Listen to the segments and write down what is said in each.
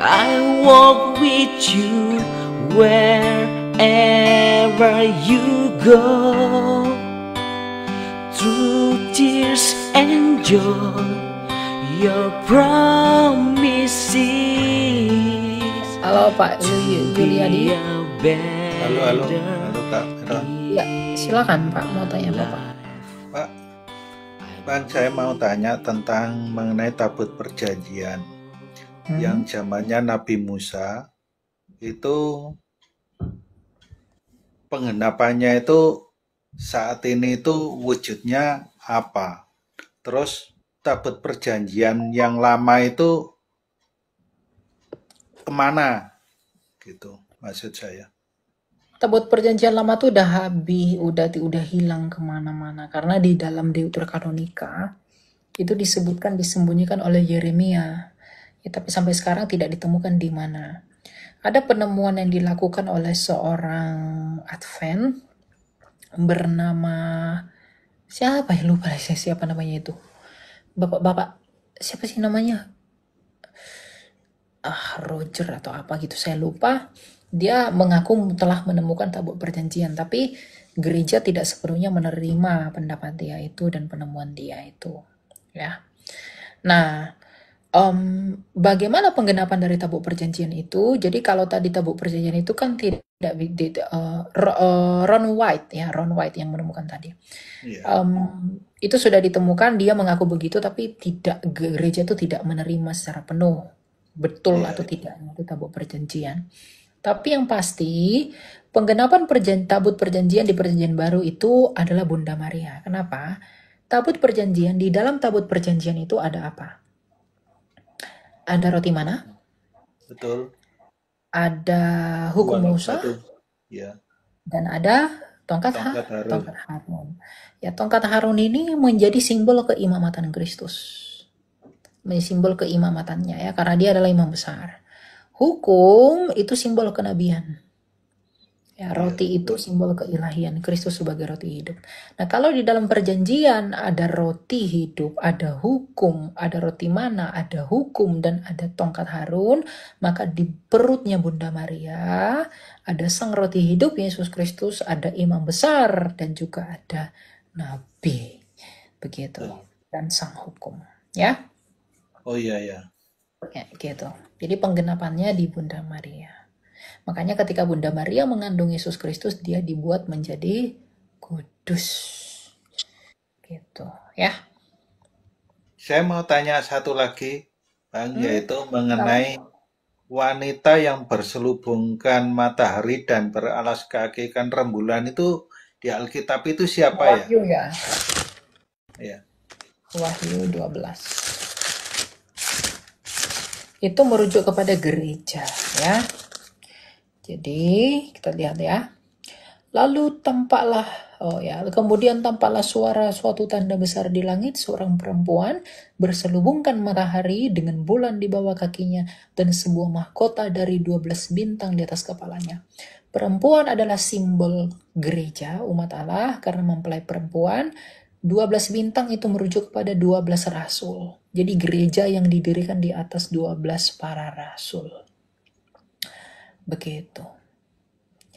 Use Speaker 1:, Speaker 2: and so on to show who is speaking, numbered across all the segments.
Speaker 1: I walk with you wherever you go. Through tears and joy, your promises.
Speaker 2: Halo Pak Juliadi.
Speaker 3: Halo Kak Mira.
Speaker 2: Ya, silakan Pak, mau tanya apa Pak?
Speaker 3: Pak, saya mau tanya tentang mengenai tabut perjanjian yang zamannya Nabi Musa itu penggenapannya itu saat ini itu wujudnya apa? Terus tabut perjanjian yang lama itu kemana? Gitu maksud saya.
Speaker 2: Tabut perjanjian lama tuh udah habis, udah hilang kemana-mana karena di dalam Deuterokanonika itu disembunyikan oleh Yeremia. Ya, tapi sampai sekarang tidak ditemukan di mana. Ada penemuan yang dilakukan oleh seorang Advent bernama siapa ya, lupa saya siapa namanya itu. Bapak siapa sih namanya? Roger atau apa gitu, saya lupa. Dia mengaku telah menemukan tabut perjanjian, tapi gereja tidak sepenuhnya menerima pendapat dia itu dan penemuan dia itu, ya. Nah, bagaimana penggenapan dari tabut perjanjian itu? Jadi kalau tadi tabut perjanjian itu kan tidak Ron White yang menemukan tadi. Itu sudah ditemukan, dia mengaku begitu, tapi gereja itu tidak menerima secara penuh betul atau tidaknya itu tabut perjanjian. Tapi yang pasti penggenapan tabut perjanjian di perjanjian baru itu adalah Bunda Maria. Kenapa? Tabut perjanjian, di dalam tabut perjanjian itu ada apa? Ada roti mana?
Speaker 3: Betul.
Speaker 2: Ada hukum Musa.
Speaker 3: Ya.
Speaker 2: Dan ada tongkat Harun. Ya, tongkat Harun ini menjadi simbol keimamatan Kristus. Simbol keimamatannya ya, karena dia adalah imam besar. Hukum itu simbol kenabian. Ya, roti itu simbol keilahian, Kristus sebagai roti hidup. Nah, kalau di dalam perjanjian ada roti hidup, ada hukum, ada roti mana, ada hukum, dan ada tongkat Harun, maka di perutnya Bunda Maria ada sang roti hidup Yesus Kristus, ada imam besar, dan juga ada nabi. Begitu. Dan sang hukum. Ya.
Speaker 3: Oh iya.
Speaker 2: Ya, gitu. Jadi penggenapannya di Bunda Maria. Makanya ketika Bunda Maria mengandung Yesus Kristus, dia dibuat menjadi kudus. Gitu, ya.
Speaker 3: Saya mau tanya satu lagi, Bang, yaitu mengenai wanita yang berselubungkan matahari dan beralas kaki kan rembulan itu di Alkitab itu siapa
Speaker 2: Wahyu ya?
Speaker 3: Ya.
Speaker 2: Wahyu 12. Itu merujuk kepada gereja, ya. Jadi kita lihat ya. Lalu kemudian tampaklah suatu tanda besar di langit, seorang perempuan berselubungkan matahari dengan bulan di bawah kakinya dan sebuah mahkota dari 12 bintang di atas kepalanya. Perempuan adalah simbol gereja, umat Allah, karena mempelai perempuan. 12 bintang itu merujuk kepada 12 rasul. Jadi gereja yang didirikan di atas 12 para rasul. Begitu.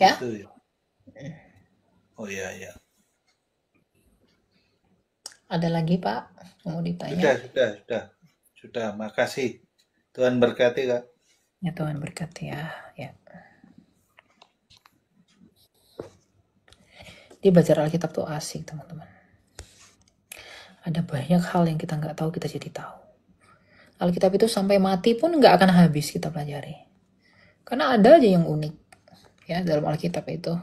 Speaker 2: Ya?
Speaker 3: Itu ya. Oh iya.
Speaker 2: Ada lagi Pak? Mau ditanya?
Speaker 3: Sudah. Makasih. Tuhan berkati Kak.
Speaker 2: Ya Tuhan berkati ya. Dia belajar Alkitab tuh asik teman-teman. Ada banyak hal yang kita nggak tahu, kita jadi tahu. Alkitab itu sampai mati pun nggak akan habis kita pelajari. Karena ada aja yang unik ya dalam Alkitab itu.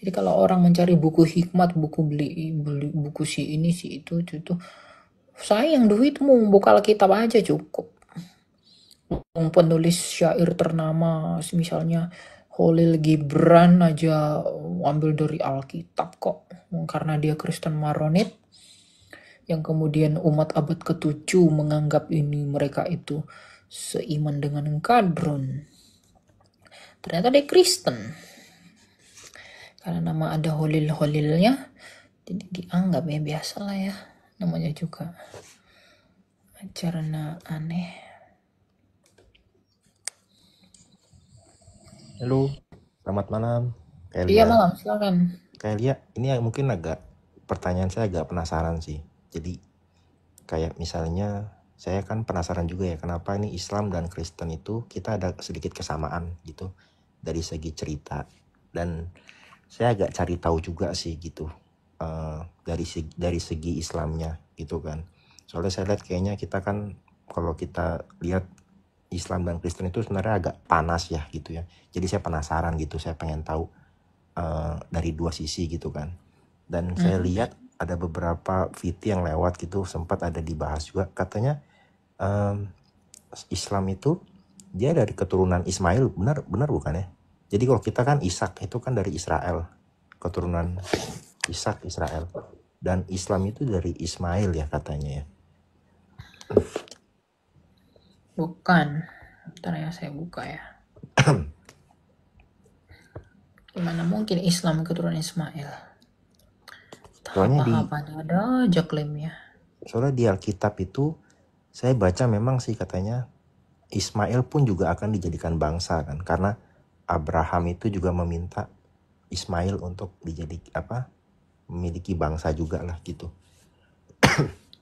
Speaker 2: Jadi kalau orang mencari buku hikmat, buku beli buku si ini si itu, sayang duitmu, buka Alkitab aja cukup. Penulis syair ternama misalnya Khalil Gibran aja ambil dari Alkitab kok, karena dia Kristen Maronit yang kemudian umat abad ke-7 menganggap mereka itu seiman dengan Kadron. Ternyata dia Kristen. Karena nama ada Holilnya, jadi dianggap ya biasa lah ya. Namanya juga acaranya aneh.
Speaker 4: Halo, selamat malam,
Speaker 2: Iya
Speaker 4: Kelia.
Speaker 2: malam, silakan.
Speaker 4: Kelia, ini mungkin pertanyaan saya agak penasaran sih. Jadi kayak misalnya saya kan penasaran juga ya, kenapa ini Islam dan Kristen itu kita ada sedikit kesamaan gitu dari segi cerita. Dan saya agak cari tahu juga sih gitu dari segi Islamnya gitu kan. Soalnya saya lihat kayaknya kita kan kalau kita lihat Islam dan Kristen itu sebenarnya agak panas ya gitu ya. Jadi saya penasaran gitu, saya pengen tahu dari dua sisi gitu kan. Dan saya lihat ada beberapa VT yang lewat gitu, sempat ada dibahas juga, katanya Islam itu dia dari keturunan Ismail, benar bukan ya? Jadi kalau kita kan Ishak itu kan dari Israel, keturunan Ishak Israel, dan Islam itu dari Ismail ya katanya ya.
Speaker 2: Bukan. Bentar ya, saya buka ya. Gimana mungkin Islam keturunan Ismail?
Speaker 4: Soalnya
Speaker 2: Apa-apanya ada aja klaimnya.
Speaker 4: Soalnya di Alkitab itu saya baca memang sih katanya Ismail pun juga akan dijadikan bangsa kan, karena Abraham itu juga meminta Ismail untuk memiliki bangsa juga lah gitu.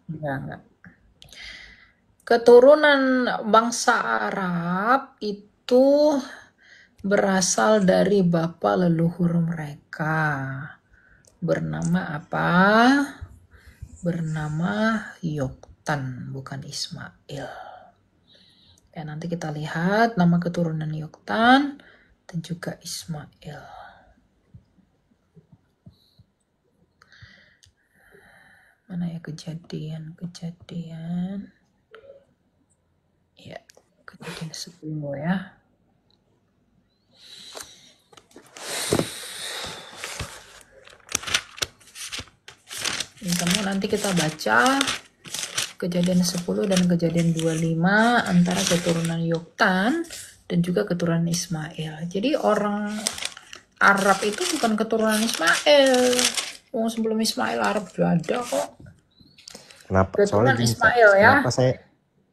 Speaker 2: Enggak. Keturunan bangsa Arab itu berasal dari bapak leluhur mereka. Bernama apa? Bernama Yoktan, bukan Ismail. Ya, nanti kita lihat nama keturunan Yoktan dan juga Ismail. Mana ya kejadian? Ya, kejadian 10 ya. Ini semua nanti kita baca kejadian 10 dan kejadian 25 antara keturunan Yoktan dan juga keturunan Ismail. Jadi orang Arab itu bukan keturunan Ismail. Sebelum Ismail Arab juga ada kok.
Speaker 4: Kenapa?
Speaker 2: Keturunan
Speaker 4: Soalnya
Speaker 2: Ismail ya.
Speaker 4: Kenapa saya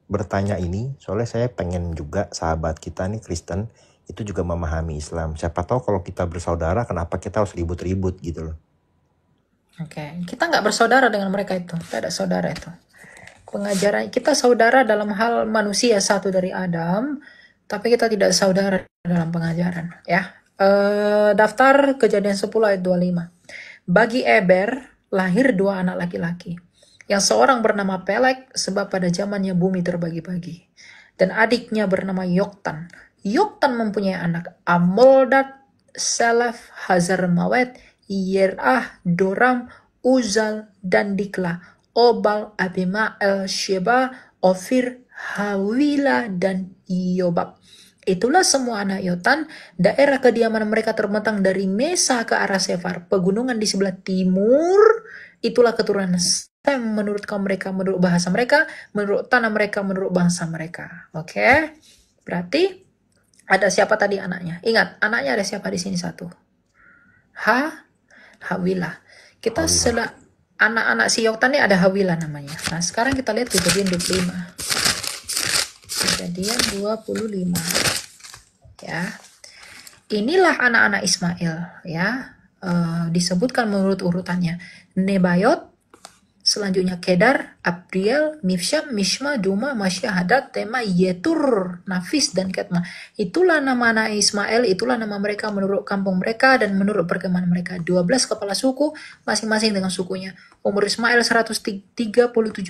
Speaker 4: bertanya ini? Soalnya saya pengen juga sahabat kita nih Kristen itu juga memahami Islam. Siapa tahu kalau kita bersaudara, kenapa kita harus ribut-ribut gitu loh.
Speaker 2: Oke, kita nggak bersaudara dengan mereka itu. Kita ada saudara itu. Pengajaran kita saudara dalam hal manusia satu dari Adam, tapi kita tidak saudara dalam pengajaran. Ya, daftar kejadian 10 ayat 25. Bagi Eber lahir 2 anak laki-laki. Yang seorang bernama Pelek sebab pada zamannya bumi terbagi-bagi. Dan adiknya bernama Yoktan. Yoktan mempunyai anak Amoldad, Selef, Hazarmawet, Yerah, Doram, Uzal, dan Dikla, Obal, Abimael, Sheba, Ofir, Hawila, dan Yobab. Itulah semua anak Yotan. Daerah kediaman mereka terbentang dari Mesa ke arah Sefar, pegunungan di sebelah timur. Itulah keturunan Sem menurut kaum mereka, menurut bahasa mereka, menurut tanah mereka, menurut bangsa mereka. Oke, berarti ada siapa tadi anaknya? Ingat, anaknya ada siapa di sini satu? Hawila. Kita anak-anak si Yoktan ini ada Hawila namanya. Nah, sekarang kita lihat kejadian 25. Kejadian 25. Ya. Inilah anak-anak Ismail ya. Disebutkan menurut urutannya. Nebayot, selanjutnya Kedar, Abdiel, Mifsyam, Mishma, Duma, Masya, Hadad, Tema, Yetur, Nafis, dan Ketma. Itulah nama anak Ismail, itulah nama mereka menurut kampung mereka dan menurut perkemahan mereka. 12 kepala suku, masing-masing dengan sukunya. Umur Ismail 137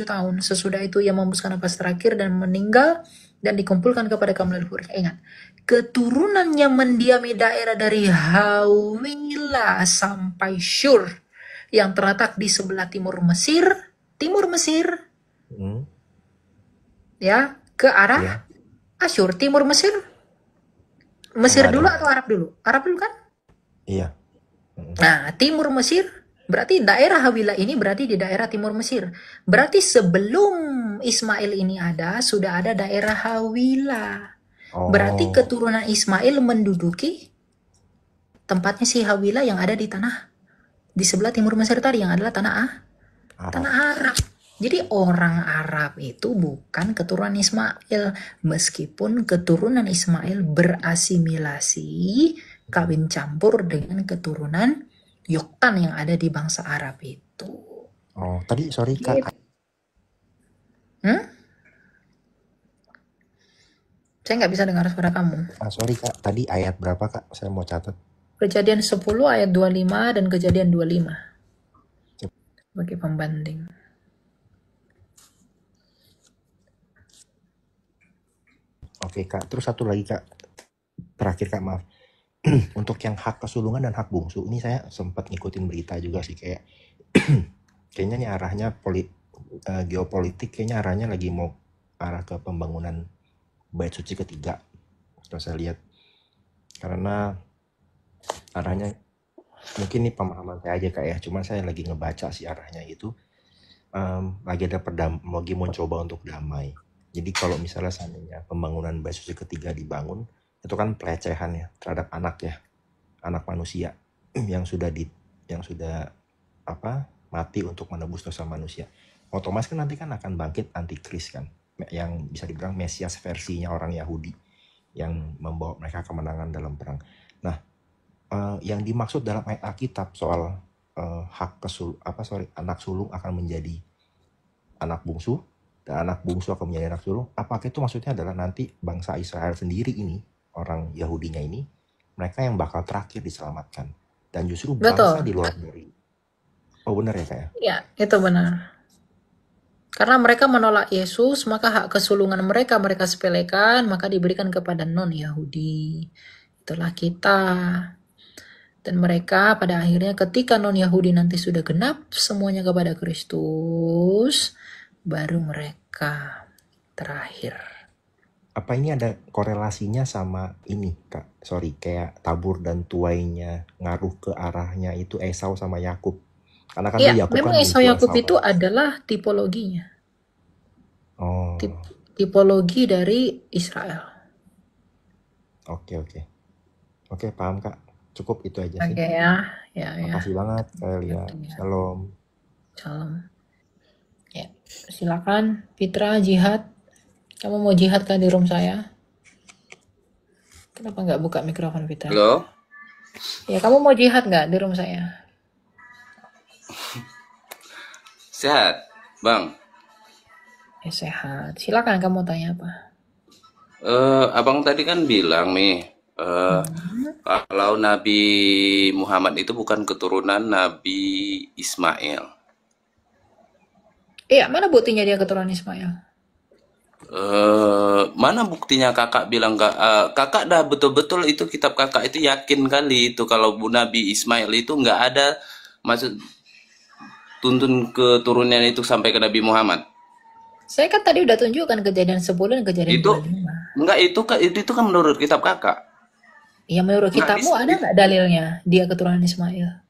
Speaker 2: tahun. Sesudah itu ia membuskan nafas terakhir dan meninggal dan dikumpulkan kepada kaum leluhur. Ingat, keturunannya mendiami daerah dari Hawila sampai Syur yang terletak di sebelah timur Mesir, ya, ke arah Asyur. Timur Mesir dulu atau Arab dulu? Arab dulu kan?
Speaker 4: Iya.
Speaker 2: Nah, timur Mesir berarti daerah Hawila ini berarti di daerah timur Mesir. Berarti sebelum Ismail ini ada, sudah ada daerah Hawila. Berarti keturunan Ismail menduduki tempatnya si Hawila yang ada di tanah di sebelah timur Mesir tadi, yang adalah tanah Arab. Jadi orang Arab itu bukan keturunan Ismail, meskipun keturunan Ismail berasimilasi, kawin campur dengan keturunan Yoktan yang ada di bangsa Arab itu.
Speaker 4: Oh, tadi sorry Kak.
Speaker 2: Gitu. Saya nggak bisa dengar suara kamu.
Speaker 4: Sorry Kak, tadi ayat berapa Kak? Saya mau catat.
Speaker 2: Kejadian 10 ayat 25 dan Kejadian 25. Sebagai pembanding.
Speaker 4: Oke Kak, terus satu lagi Kak. Terakhir Kak, maaf. Untuk yang hak kesulungan dan hak bungsu, ini saya sempat ngikutin berita juga sih, kayak kayaknya nih arahnya geopolitik, kayaknya arahnya lagi mau arah ke pembangunan bait suci ketiga. Kalau saya lihat, karena arahnya mungkin ini pemahaman saya aja Kak ya, cuman saya lagi ngebaca sih arahnya itu lagi ada lagi mau coba untuk damai. Jadi kalau misalnya seandainya pembangunan bait suci ketiga dibangun, itu kan pelecehan ya terhadap anak manusia yang sudah mati untuk menebus dosa manusia. Otomatis kan nanti kan akan bangkit antikris kan, yang bisa dibilang Mesias versinya orang Yahudi yang membawa mereka kemenangan dalam perang. Nah, yang dimaksud dalam ayat Alkitab soal anak sulung akan menjadi anak bungsu dan anak bungsu akan menjadi anak sulung. Apakah itu maksudnya adalah nanti bangsa Israel sendiri ini, orang Yahudinya ini, mereka yang bakal terakhir diselamatkan, dan justru bangsa di luar dari. Oh benar ya Kak ya?
Speaker 2: Ya, itu benar. Karena mereka menolak Yesus, maka hak kesulungan mereka sepelekan, maka diberikan kepada non-Yahudi. Itulah kita. Dan mereka pada akhirnya ketika non-Yahudi nanti sudah genap semuanya kepada Kristus, baru mereka terakhir.
Speaker 4: Apa ini ada korelasinya sama ini Kak? Sorry, kayak tabur dan tuainya ngaruh ke arahnya itu Esau sama Yakub. Karena kan
Speaker 2: Iya,
Speaker 4: Yakub
Speaker 2: memang
Speaker 4: kan
Speaker 2: Esau Yakub
Speaker 4: Esau
Speaker 2: itu
Speaker 4: kan.
Speaker 2: adalah tipologinya.
Speaker 4: Oh.
Speaker 2: Tipologi dari Israel.
Speaker 4: Oke, paham Kak. Cukup itu aja sih.
Speaker 2: Oke ya.
Speaker 4: Makasih banget Kak Elia. Shalom.
Speaker 2: Ya, silakan Fitra jihad. Kamu mau jihad kan di room saya? Kenapa nggak buka mikrofon Fitra?
Speaker 5: Halo?
Speaker 2: Ya, kamu mau jihad nggak di room saya?
Speaker 5: Sehat, Bang.
Speaker 2: Sehat. Silakan kamu tanya apa?
Speaker 5: Abang tadi kan bilang nih, kalau Nabi Muhammad itu bukan keturunan Nabi Ismail.
Speaker 2: Iya, mana buktinya dia keturunan Ismail?
Speaker 5: Mana buktinya kakak bilang kakak dah betul-betul itu kitab kakak itu yakin kali itu kalau Nabi Ismail itu nggak ada maksud tuntun keturunan itu sampai ke Nabi Muhammad.
Speaker 2: Saya kan tadi udah tunjukkan Kejadian 10 dan Kejadian
Speaker 5: Itu
Speaker 2: 25.
Speaker 5: enggak, itu kan menurut kitab kakak.
Speaker 2: Ya menurut kitabmu ada nggak dalilnya dia keturunan Ismail?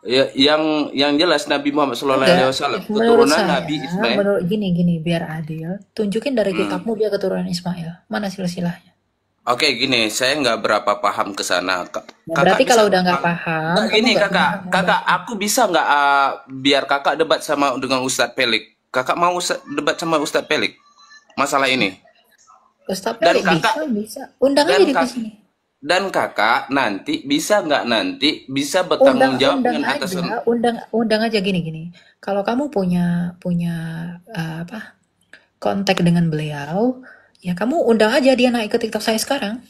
Speaker 5: Ya, yang jelas Nabi Muhammad SAW
Speaker 2: Menurut
Speaker 5: keturunan
Speaker 2: saya,
Speaker 5: Nabi Ismail.
Speaker 2: menurut gini biar adil, tunjukin dari kitabmu dia keturunan Ismail. Mana silsilahnya?
Speaker 5: Oke, gini, saya nggak berapa paham ke sana.
Speaker 2: Berarti kalau udah nggak paham,
Speaker 5: Nggak, gini kakak, aku bisa nggak biar kakak debat sama dengan Ustadz Pelik? Kakak mau debat sama Ustadz Pelik masalah ini?
Speaker 2: Ustadz
Speaker 5: Dan
Speaker 2: Pelik
Speaker 5: kakak-
Speaker 2: bisa. Undang aja di sini.
Speaker 5: Dan kakak nanti bisa bertanggung jawab dengan atas.
Speaker 2: Undang aja gini. Kalau kamu punya kontak dengan beliau, ya kamu undang aja dia naik ke TikTok saya sekarang.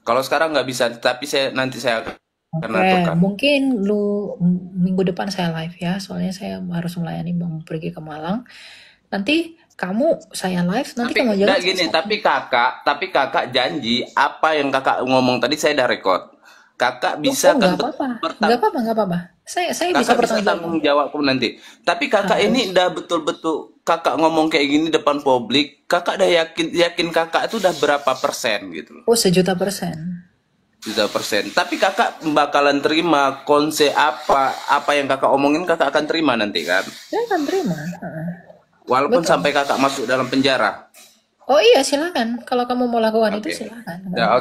Speaker 5: Kalau sekarang nggak bisa, tapi nanti saya akan aturkan.
Speaker 2: Mungkin minggu depan saya live ya, soalnya saya harus melayani Bang pergi ke Malang. Nanti saya live, nanti kamu jalan.
Speaker 5: Gini, tapi kakak janji apa yang kakak ngomong tadi saya udah record. Kakak bisa
Speaker 2: nggak apa-apa. Saya bisa
Speaker 5: bertanggung jawab nanti. Tapi kakak ini udah betul-betul kakak ngomong kayak gini depan publik. Kakak udah yakin kakak itu udah berapa persen gitu.
Speaker 2: Oh, 1.000.000%.
Speaker 5: 1.000.000%. Tapi kakak bakalan terima konsep apa yang kakak omongin, kakak akan terima nanti kan?
Speaker 2: Saya akan terima.
Speaker 5: Walaupun sampai kakak masuk dalam penjara.
Speaker 2: Oh iya, silakan. Kalau kamu mau lakukan itu silakan.
Speaker 5: Ya,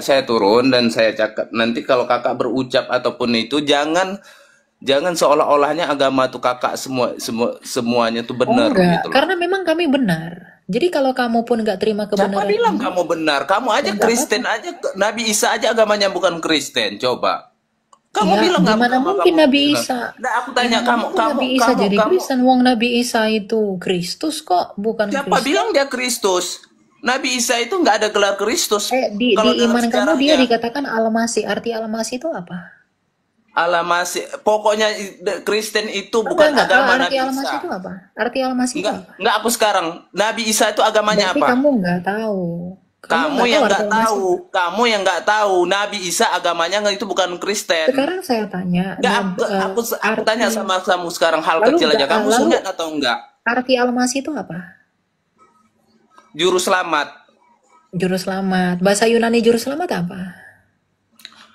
Speaker 5: saya turun dan saya cakap nanti kalau kakak berucap ataupun itu jangan Jangan seolah-olahnya agama tuh kakak semuanya tuh
Speaker 2: Oh
Speaker 5: benar
Speaker 2: enggak,
Speaker 5: gitu loh.
Speaker 2: karena memang kami benar. Jadi kalau kamu pun nggak terima
Speaker 5: Siapa
Speaker 2: kebenaran
Speaker 5: bilang
Speaker 2: ini,
Speaker 5: kamu benar? Kamu
Speaker 2: ya
Speaker 5: aja
Speaker 2: nggak apa-apa.
Speaker 5: Kristen aja, Nabi Isa aja agamanya bukan Kristen. Coba. Kamu
Speaker 2: Ya,
Speaker 5: bilang
Speaker 2: gimana
Speaker 5: agama
Speaker 2: mungkin
Speaker 5: kamu
Speaker 2: Nabi
Speaker 5: benar.
Speaker 2: Isa?
Speaker 5: Nah, aku tanya
Speaker 2: Gimana
Speaker 5: kamu,
Speaker 2: mungkin
Speaker 5: kamu,
Speaker 2: Nabi Isa
Speaker 5: kamu,
Speaker 2: jadi
Speaker 5: kamu.
Speaker 2: Kristen? Wong Nabi Isa itu Kristus kok, bukan
Speaker 5: Siapa
Speaker 2: Kristen.
Speaker 5: bilang dia Kristus? Nabi Isa itu nggak ada gelar Kristus.
Speaker 2: Di
Speaker 5: Kalau dalam
Speaker 2: iman kamu dia
Speaker 5: sejarahnya.
Speaker 2: dikatakan Al-Masih. Arti Al-Masih itu apa?
Speaker 5: Masih, pokoknya Kristen itu bukan
Speaker 2: Enggak.
Speaker 5: agama
Speaker 2: Arti
Speaker 5: Nabi
Speaker 2: Al-Masih
Speaker 5: Isa.
Speaker 2: itu apa? Arti Al-Masih itu apa?
Speaker 5: Enggak aku sekarang. Nabi Isa itu agamanya
Speaker 2: Berarti
Speaker 5: apa?
Speaker 2: kamu nggak tahu.
Speaker 5: Kamu
Speaker 2: nggak
Speaker 5: yang
Speaker 2: tahu arti
Speaker 5: nggak
Speaker 2: Al-Masih
Speaker 5: tahu,
Speaker 2: apa.
Speaker 5: kamu yang nggak tahu. Nabi Isa agamanya itu bukan Kristen.
Speaker 2: Sekarang saya tanya,
Speaker 5: Enggak, aku tanya sama kamu sekarang hal
Speaker 2: Lalu
Speaker 5: kecil aja. Kamu
Speaker 2: lalu-
Speaker 5: sunat atau enggak?
Speaker 2: arti Al-Masih itu apa?
Speaker 5: Juru selamat.
Speaker 2: Juru selamat. Bahasa Yunani juru selamat apa?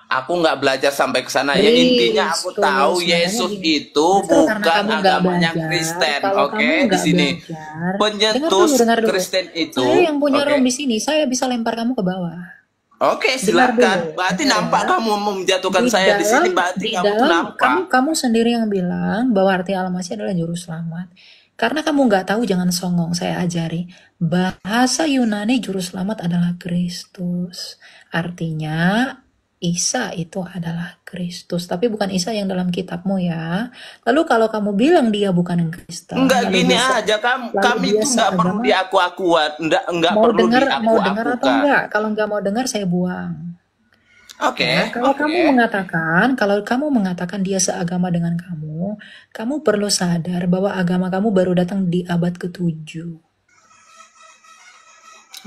Speaker 5: Aku nggak belajar sampai ke sana. Ya intinya aku
Speaker 2: Kristus.
Speaker 5: tahu
Speaker 2: Makanya
Speaker 5: Yesus
Speaker 2: gini,
Speaker 5: itu
Speaker 2: justru karena
Speaker 5: bukan
Speaker 2: kamu nggak
Speaker 5: agamanya
Speaker 2: belajar,
Speaker 5: Kristen.
Speaker 2: kalau
Speaker 5: Oke,
Speaker 2: kamu
Speaker 5: di
Speaker 2: nggak
Speaker 5: sini
Speaker 2: belajar,
Speaker 5: penyetus
Speaker 2: dengar dulu.
Speaker 5: Kristen itu.
Speaker 2: Saya yang punya
Speaker 5: Oke.
Speaker 2: room di sini, saya bisa lempar kamu ke bawah.
Speaker 5: Oke,
Speaker 2: Dengar
Speaker 5: silakan.
Speaker 2: dulu.
Speaker 5: Berarti
Speaker 2: Ya.
Speaker 5: nampak kamu menjatuhkan saya di sini. Berarti
Speaker 2: di
Speaker 5: kamu tuh
Speaker 2: dalam
Speaker 5: nampak.
Speaker 2: kamu sendiri yang bilang bahwa arti Al-Masih adalah juru selamat. Karena kamu nggak tahu, jangan songong. Saya ajari. Bahasa Yunani juru selamat adalah Kristus. Artinya Isa itu adalah Kristus, tapi bukan Isa yang dalam kitabmu ya. Lalu kalau kamu bilang dia bukan Kristen,
Speaker 5: Enggak
Speaker 2: lalu
Speaker 5: gini
Speaker 2: dia
Speaker 5: aja
Speaker 2: lalu
Speaker 5: kami
Speaker 2: dia
Speaker 5: itu nggak perlu
Speaker 2: seagama,
Speaker 5: diaku-akuan, enggak
Speaker 2: mau
Speaker 5: perlu
Speaker 2: dengar atau
Speaker 5: diaku-akukan.
Speaker 2: enggak? Kalau nggak mau dengar saya buang.
Speaker 5: Oke,
Speaker 2: Ya, kalau
Speaker 5: oke.
Speaker 2: kamu mengatakan dia seagama dengan kamu perlu sadar bahwa agama kamu baru datang di abad ke-7.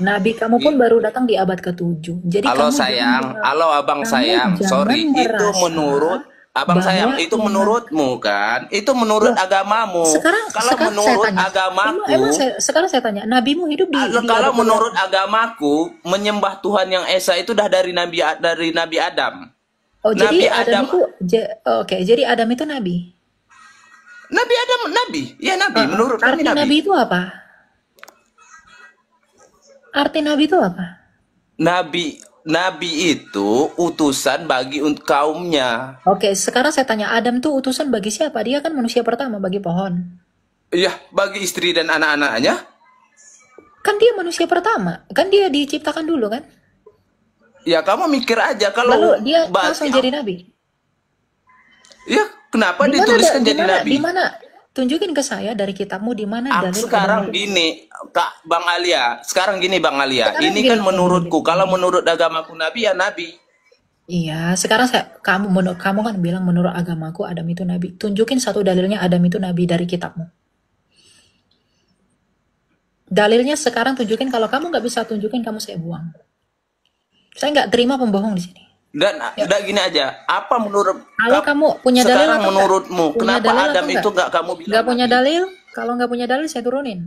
Speaker 2: Nabi kamu pun baru datang di abad ke-7. Jadi
Speaker 5: Halo
Speaker 2: kamu
Speaker 5: sayang, halo abang
Speaker 2: kamu
Speaker 5: sayang,
Speaker 2: jangan
Speaker 5: sorry, itu
Speaker 2: merasa
Speaker 5: menurut abang
Speaker 2: bahwa
Speaker 5: sayang, itu
Speaker 2: iman-
Speaker 5: menurutmu kan? Itu menurut
Speaker 2: Loh,
Speaker 5: agamamu.
Speaker 2: sekarang
Speaker 5: Kalau
Speaker 2: saya
Speaker 5: menurut
Speaker 2: tanya,
Speaker 5: agamaku,
Speaker 2: sekarang saya tanya, nabimu hidup di
Speaker 5: kalau
Speaker 2: abad
Speaker 5: menurut agamaku, menyembah Tuhan yang esa itu dah dari Nabi Adam.
Speaker 2: Oh,
Speaker 5: Nabi
Speaker 2: jadi Adam
Speaker 5: Adam.
Speaker 2: itu oke, jadi Adam itu nabi.
Speaker 5: Nabi Adam nabi, ya nabi. Menurut kami
Speaker 2: Arti
Speaker 5: nabi.
Speaker 2: nabi itu apa? Arti nabi itu apa?
Speaker 5: Nabi itu utusan bagi kaumnya.
Speaker 2: Oke, sekarang saya tanya, Adam tuh utusan bagi siapa? Dia kan manusia pertama bagi pohon.
Speaker 5: Iya, bagi istri dan anak-anaknya.
Speaker 2: Kan dia manusia pertama. Kan dia diciptakan dulu kan?
Speaker 5: Ya kamu mikir aja kalau
Speaker 2: Lalu dia langsung
Speaker 5: berarti
Speaker 2: jadi nabi.
Speaker 5: ya kenapa
Speaker 2: Di mana
Speaker 5: dituliskan jadi nabi?
Speaker 2: di mana? Tunjukin ke saya dari kitabmu di mana dalil
Speaker 5: Sekarang
Speaker 2: Adam.
Speaker 5: gini, Kak Bang Alia. Sekarang gini Bang Alia.
Speaker 2: Sekarang
Speaker 5: Ini
Speaker 2: gini,
Speaker 5: kan menurutku. Kalau menurut agamaku nabi ya nabi.
Speaker 2: Iya, sekarang kamu kan bilang menurut agamaku Adam itu nabi. Tunjukin satu dalilnya Adam itu nabi dari kitabmu. Dalilnya sekarang tunjukin. Kalau kamu nggak bisa tunjukin, kamu saya buang. Saya nggak terima pembohong di sini.
Speaker 5: Dan udah gini aja. Apa menurut
Speaker 2: Kalau kamu punya dalil
Speaker 5: sekarang
Speaker 2: atau
Speaker 5: menurutmu
Speaker 2: enggak? Punya
Speaker 5: kenapa
Speaker 2: dalil
Speaker 5: Adam
Speaker 2: atau
Speaker 5: itu nggak kamu bilang
Speaker 2: Nggak punya
Speaker 5: nabi?
Speaker 2: dalil? Kalau nggak punya dalil, saya turunin.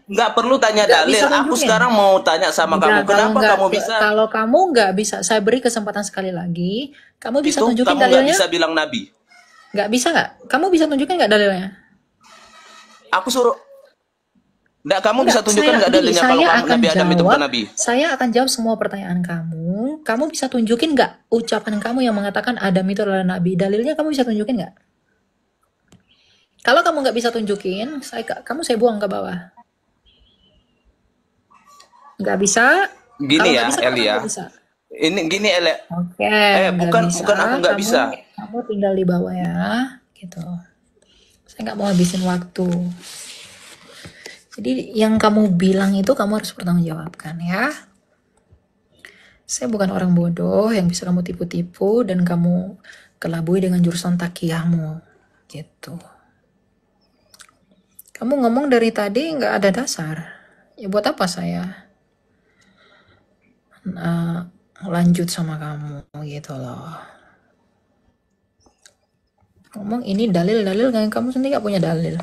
Speaker 5: Nggak perlu tanya
Speaker 2: Nggak
Speaker 5: dalil.
Speaker 2: bisa
Speaker 5: Aku
Speaker 2: tunjukin.
Speaker 5: sekarang mau tanya sama kamu.
Speaker 2: Enggak,
Speaker 5: Kenapa kamu bisa?
Speaker 2: Kalau kamu nggak bisa, saya beri kesempatan sekali lagi. Kamu bisa
Speaker 5: Itu
Speaker 2: tunjukin
Speaker 5: kamu nggak
Speaker 2: dalilnya?
Speaker 5: bisa bilang nabi.
Speaker 2: Nggak bisa nggak? Kamu bisa tunjukin nggak dalilnya?
Speaker 5: Aku suruh. Nggak, kamu bisa tunjukkan nggak
Speaker 2: Gini,
Speaker 5: dalilnya kalau
Speaker 2: saya
Speaker 5: kamu Nabi Adam itu bukan nabi?
Speaker 2: Saya akan jawab semua pertanyaan kamu. Kamu bisa tunjukin nggak ucapan kamu yang mengatakan Adam itu adalah nabi? Dalilnya kamu bisa tunjukin nggak? Kalau kamu nggak bisa tunjukin, kamu saya buang ke bawah. Nggak bisa.
Speaker 5: Gini
Speaker 2: Kalau
Speaker 5: ya,
Speaker 2: nggak bisa, kenapa
Speaker 5: Elia.
Speaker 2: nggak bisa?
Speaker 5: Ini gini Elia.
Speaker 2: Oke, nggak
Speaker 5: bukan
Speaker 2: bisa.
Speaker 5: aku nggak bisa.
Speaker 2: Kamu tinggal di bawah ya, gitu. Saya nggak mau habisin waktu. Jadi yang kamu bilang itu kamu harus bertanggungjawabkan ya. Saya bukan orang bodoh yang bisa kamu tipu-tipu dan kamu kelabui dengan jurusan takiyahmu, gitu. Kamu ngomong dari tadi nggak ada dasar. Ya buat apa saya lanjut sama kamu gitu loh. Ngomong ini dalil-dalil, kamu sendiri nggak punya dalil.